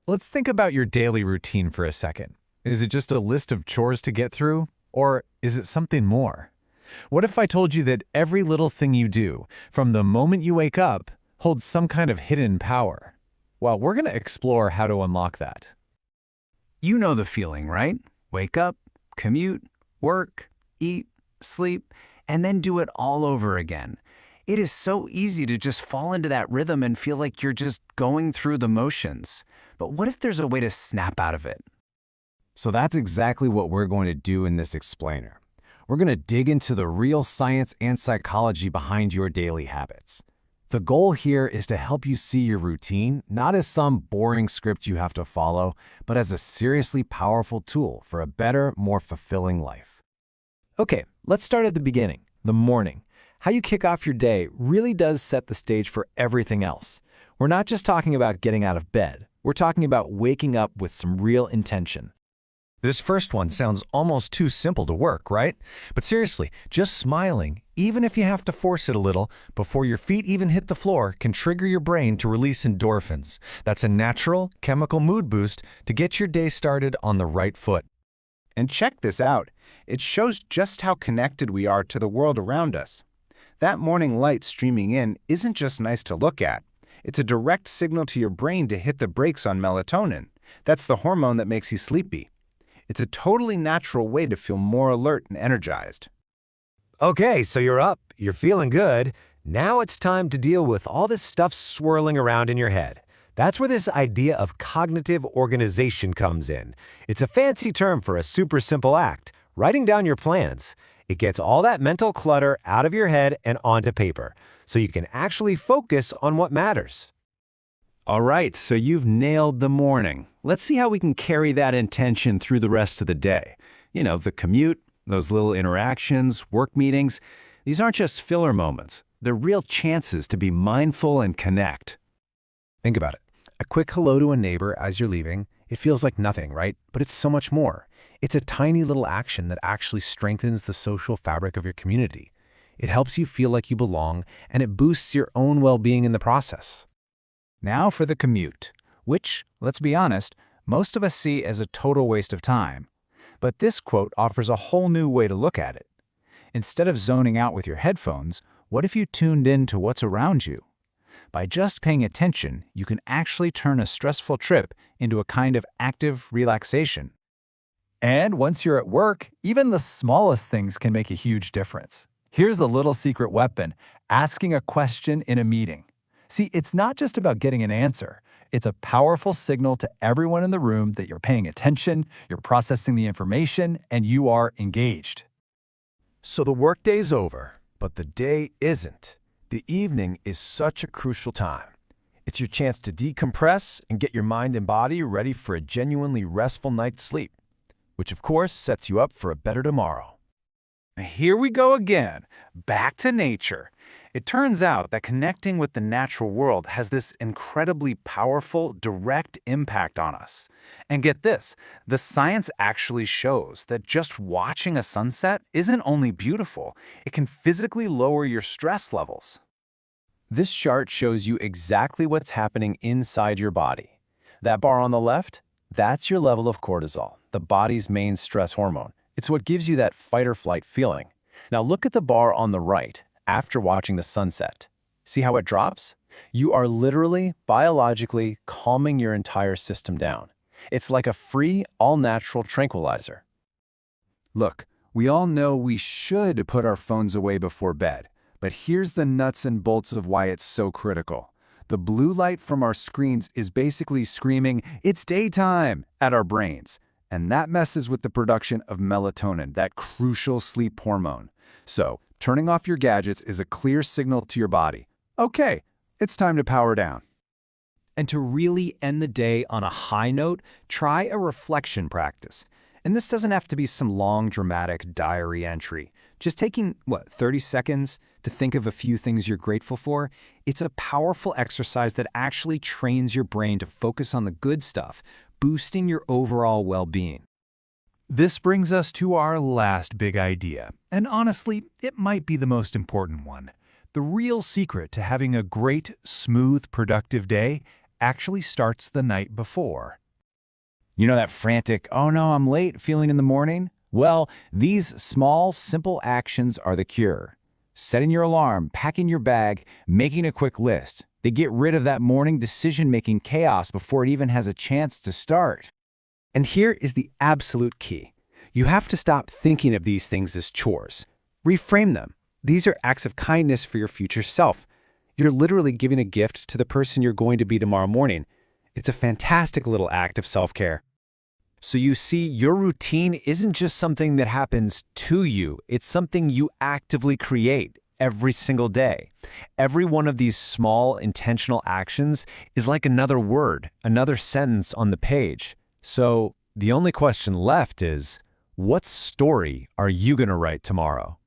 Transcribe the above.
Let's think about your daily routine for a second. Is it just a list of chores to get through? Or is it something more? What if I told you that every little thing you do, from the moment you wake up, holds some kind of hidden power? Well, we're going to explore how to unlock that. You know the feeling, right? Wake up, commute, work, eat, sleep, and then do it all over again. It is so easy to just fall into that rhythm and feel like you're just going through the motions. But what if there's a way to snap out of it? So that's exactly what we're going to do in this explainer. We're going to dig into the real science and psychology behind your daily habits. The goal here is to help you see your routine not as some boring script you have to follow, but as a seriously powerful tool for a better, more fulfilling life. Okay, let's start at the beginning, the morning. How you kick off your day really does set the stage for everything else. We're not just talking about getting out of bed. We're talking about waking up with some real intention. This first one sounds almost too simple to work, right? But seriously, just smiling, even if you have to force it a little, before your feet even hit the floor, can trigger your brain to release endorphins. That's a natural, chemical mood boost to get your day started on the right foot. And check this out. It shows just how connected we are to the world around us. That morning light streaming in isn't just nice to look at. It's a direct signal to your brain to hit the brakes on melatonin. That's the hormone that makes you sleepy. It's a totally natural way to feel more alert and energized. Okay, so you're up, you're feeling good. Now it's time to deal with all this stuff swirling around in your head. That's where this idea of cognitive organization comes in. It's a fancy term for a super simple act, writing down your plans. It gets all that mental clutter out of your head and onto paper, so you can actually focus on what matters. All right, so you've nailed the morning. Let's see how we can carry that intention through the rest of the day. You know, the commute, those little interactions, work meetings. These aren't just filler moments. They're real chances to be mindful and connect. Think about it. A quick hello to a neighbor as you're leaving, it feels like nothing, right? But it's so much more. It's a tiny little action that actually strengthens the social fabric of your community. It helps you feel like you belong, and it boosts your own well-being in the process. Now for the commute, which, let's be honest, most of us see as a total waste of time. But this quote offers a whole new way to look at it. Instead of zoning out with your headphones, what if you tuned in to what's around you? By just paying attention, you can actually turn a stressful trip into a kind of active relaxation. And once you're at work, even the smallest things can make a huge difference. Here's a little secret weapon: asking a question in a meeting. See, it's not just about getting an answer. It's a powerful signal to everyone in the room that you're paying attention, you're processing the information, and you are engaged. So the workday's over, but the day isn't. The evening is such a crucial time. It's your chance to decompress and get your mind and body ready for a genuinely restful night's sleep, which of course sets you up for a better tomorrow. Here we go again, back to nature. It turns out that connecting with the natural world has this incredibly powerful, direct impact on us. And get this, the science actually shows that just watching a sunset isn't only beautiful, it can physically lower your stress levels. This chart shows you exactly what's happening inside your body. That bar on the left, that's your level of cortisol, the body's main stress hormone. It's what gives you that fight or flight feeling. Now look at the bar on the right after watching the sunset. See how it drops? You are literally, biologically calming your entire system down. It's like a free, all-natural tranquilizer. Look, we all know we should put our phones away before bed, but here's the nuts and bolts of why it's so critical. The blue light from our screens is basically screaming, "It's daytime," at our brains. And that messes with the production of melatonin, that crucial sleep hormone. So, turning off your gadgets is a clear signal to your body. Okay, it's time to power down. And to really end the day on a high note, try a reflection practice. And this doesn't have to be some long, dramatic diary entry. Just taking, 30 seconds to think of a few things you're grateful for, it's a powerful exercise that actually trains your brain to focus on the good stuff, boosting your overall well-being. This brings us to our last big idea, and honestly, it might be the most important one. The real secret to having a great, smooth, productive day actually starts the night before. You know that frantic, oh no, I'm late feeling in the morning? Well, these small, simple actions are the cure. Setting your alarm, packing your bag, making a quick list. They get rid of that morning decision-making chaos before it even has a chance to start. And here is the absolute key. You have to stop thinking of these things as chores. Reframe them. These are acts of kindness for your future self. You're literally giving a gift to the person you're going to be tomorrow morning. It's a fantastic little act of self-care. So you see, your routine isn't just something that happens to you. It's something you actively create every single day. Every one of these small, intentional actions is like another word, another sentence on the page. So the only question left is, what story are you going to write tomorrow?